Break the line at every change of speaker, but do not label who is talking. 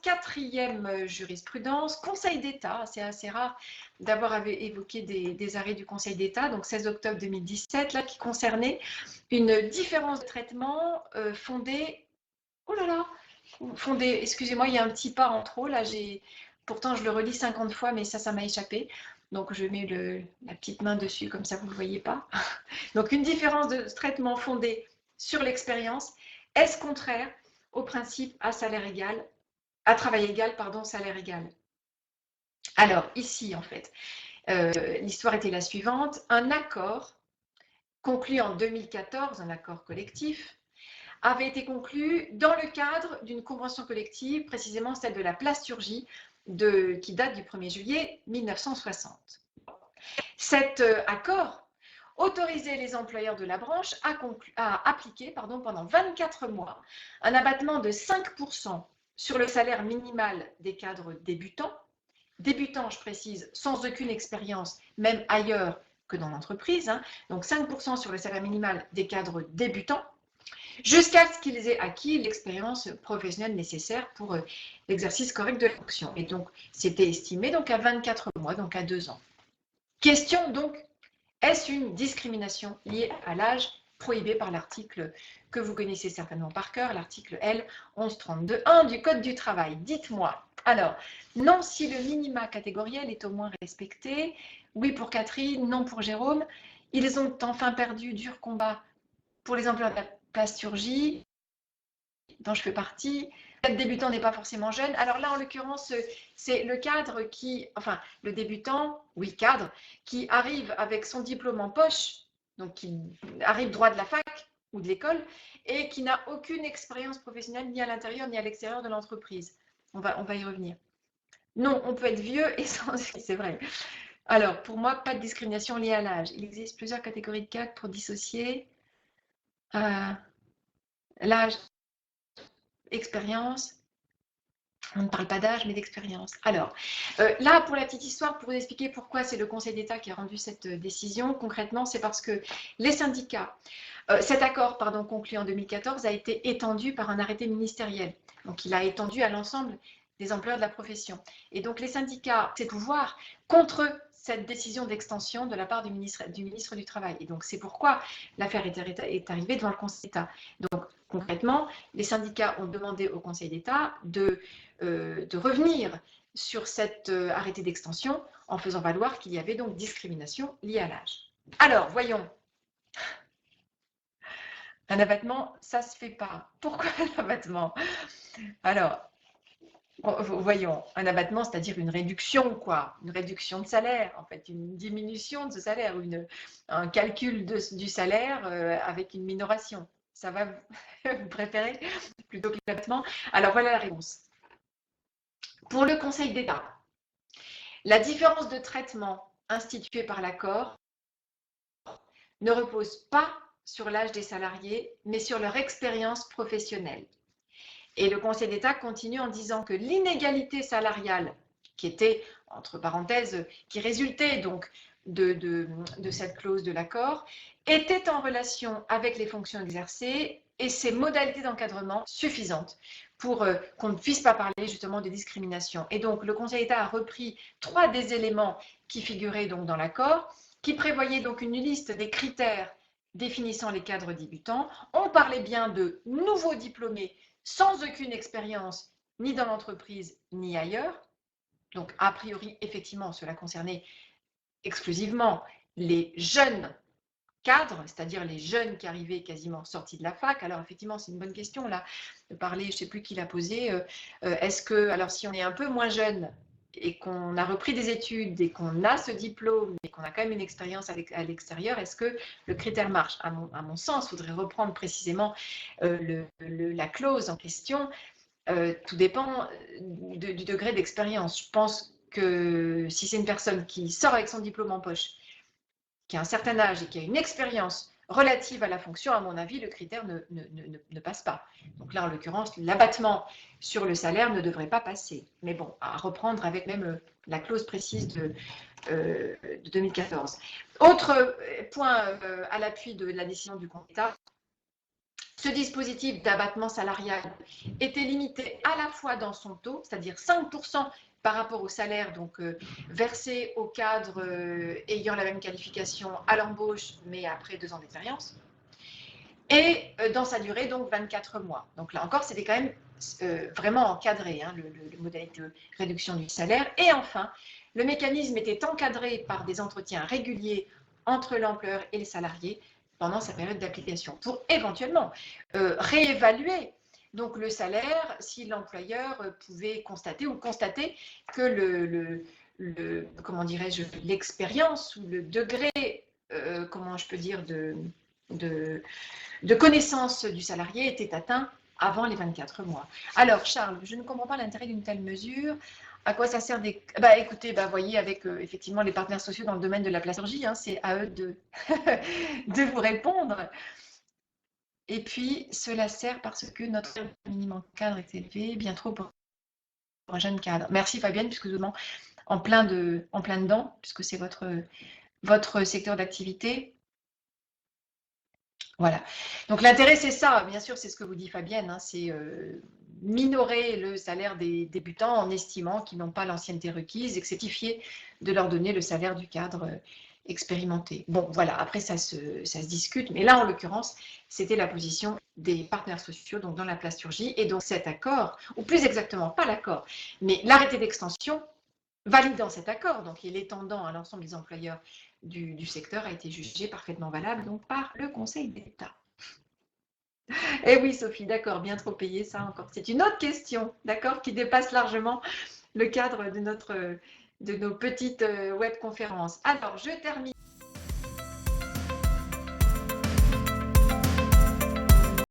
quatrième jurisprudence, Conseil d'État. C'est assez rare d'avoir évoqué des arrêts du Conseil d'État, donc 16 octobre 2017, là, qui concernait une différence de traitement fondée. Oh là là, fondée, excusez-moi, il y a un petit pas en trop, là, pourtant je le relis 50 fois, mais ça m'a échappé. Donc je mets la petite main dessus, comme ça vous ne le voyez pas. Donc une différence de traitement fondée sur l'expérience, est-ce contraire au principe à salaire égal, à travail égal, pardon, salaire égal? Alors ici, en fait, l'histoire était la suivante. Un accord conclu en 2014, un accord collectif, avait été conclu dans le cadre d'une convention collective, précisément celle de la plasturgie, qui date du 1er juillet 1960. Cet accord autorisait les employeurs de la branche à appliquer pendant 24 mois un abattement de 5% sur le salaire minimal des cadres débutants, je précise, sans aucune expérience, même ailleurs que dans l'entreprise, donc 5% sur le salaire minimal des cadres débutants, jusqu'à ce qu'ils aient acquis l'expérience professionnelle nécessaire pour l'exercice correct de la fonction. Et donc, c'était estimé donc, à 24 mois, donc à 2 ans. Question donc, est-ce une discrimination liée à l'âge prohibé par l'article que vous connaissez certainement par cœur, l'article L 1132.1 du Code du travail? Dites-moi. Alors, non si le minima catégoriel est au moins respecté. Oui pour Catherine, non pour Jérôme. Ils ont enfin perdu dur combat pour les emplois de la plasturgie, dont je fais partie. Le débutant n'est pas forcément jeune. Alors là, en l'occurrence, c'est le cadre le débutant, oui, cadre, qui arrive avec son diplôme en poche, donc qui arrive droit de la fac ou de l'école, et qui n'a aucune expérience professionnelle ni à l'intérieur ni à l'extérieur de l'entreprise. On va y revenir. Non, on peut être vieux et sans... C'est vrai. Alors, pour moi, pas de discrimination liée à l'âge. Il existe plusieurs catégories de cas pour dissocier l'âge, expérience. On ne parle pas d'âge, mais d'expérience. Alors, là, pour la petite histoire, pour vous expliquer pourquoi c'est le Conseil d'État qui a rendu cette décision, concrètement, c'est parce que les syndicats, cet accord conclu en 2014 a été étendu par un arrêté ministériel. Donc, il a étendu à l'ensemble des employeurs de la profession. Et donc, les syndicats ont ces pouvoirs contre cette décision d'extension de la part du ministre du Travail. Et donc, c'est pourquoi l'affaire est arrivée devant le Conseil d'État. Donc, concrètement, les syndicats ont demandé au Conseil d'État de revenir sur cet arrêté d'extension en faisant valoir qu'il y avait donc discrimination liée à l'âge. Alors, voyons. Un abattement, ça ne se fait pas. Pourquoi un abattement? Alors, voyons, un abattement, c'est-à-dire une réduction, quoi, une réduction de salaire, en fait, une diminution de ce salaire, un calcul du salaire avec une minoration. Ça va, vous préférez plutôt que l'abattement? Alors, voilà la réponse. Pour le Conseil d'État, la différence de traitement instituée par l'accord ne repose pas sur l'âge des salariés, mais sur leur expérience professionnelle. Et le Conseil d'État continue en disant que l'inégalité salariale, qui était, entre parenthèses, qui résultait donc de cette clause de l'accord, était en relation avec les fonctions exercées et ses modalités d'encadrement suffisantes pour qu'on ne puisse pas parler justement de discrimination. Et donc, le Conseil d'État a repris 3 des éléments qui figuraient donc dans l'accord, qui prévoyaient donc une liste des critères définissant les cadres débutants. On parlait bien de nouveaux diplômés sans aucune expérience, ni dans l'entreprise, ni ailleurs. Donc, a priori, effectivement, cela concernait exclusivement les jeunes cadres, c'est-à-dire les jeunes qui arrivaient quasiment sortis de la fac. Alors, effectivement, c'est une bonne question, là, de parler, je ne sais plus qui l'a posé. Est-ce que, alors, si on est un peu moins jeune et qu'on a repris des études et qu'on a ce diplôme et qu'on a quand même une expérience à l'extérieur, est-ce que le critère marche? À mon sens, il faudrait reprendre précisément la clause en question. Tout dépend du degré d'expérience. Je pense que si c'est une personne qui sort avec son diplôme en poche, qui a un certain âge et qui a une expérience relative à la fonction, à mon avis, le critère ne passe pas. Donc là, en l'occurrence, l'abattement sur le salaire ne devrait pas passer. Mais bon, à reprendre avec même la clause précise de 2014. Autre point à l'appui de la décision du Conseil d'État, Ce dispositif d'abattement salarial était limité à la fois dans son taux, c'est-à-dire 5% par rapport au salaire donc versé aux cadres ayant la même qualification à l'embauche, mais après 2 ans d'expérience, et dans sa durée, donc 24 mois. Donc là encore, c'était quand même vraiment encadré, hein, le modalité de réduction du salaire. Et enfin, le mécanisme était encadré par des entretiens réguliers entre l'employeur et les salariés pendant sa période d'application, pour éventuellement réévaluer donc le salaire si l'employeur pouvait constater ou constater que comment dirais-je, l'expérience ou le degré, comment je peux dire, de connaissance du salarié était atteint avant les 24 mois. Alors, Charles, je ne comprends pas l'intérêt d'une telle mesure. À quoi ça sert des... Bah, écoutez, bah, voyez, avec effectivement les partenaires sociaux dans le domaine de la plasturgie, hein, c'est à eux de, de vous répondre. Et puis, cela sert parce que notre minimum cadre est élevé, bien trop pour un jeune cadre. Merci Fabienne, puisque vous demandez en plein dedans, puisque c'est votre secteur d'activité. Voilà. Donc l'intérêt, c'est ça, bien sûr, c'est ce que vous dit Fabienne, hein, c'est minorer le salaire des débutants en estimant qu'ils n'ont pas l'ancienneté requise et que c'est justifié de leur donner le salaire du cadre expérimenté. Bon, voilà, après ça se discute, mais là, en l'occurrence, c'était la position des partenaires sociaux donc dans la plasturgie, et donc cet accord, ou plus exactement, pas l'accord, mais l'arrêté d'extension validant cet accord, donc il étendant à l'ensemble des employeurs du secteur, a été jugé parfaitement valable donc par le Conseil d'État. Et oui, Sophie, d'accord, bien trop payé, ça encore. C'est une autre question, d'accord, qui dépasse largement le cadre de nos petites webconférences. Alors, je termine.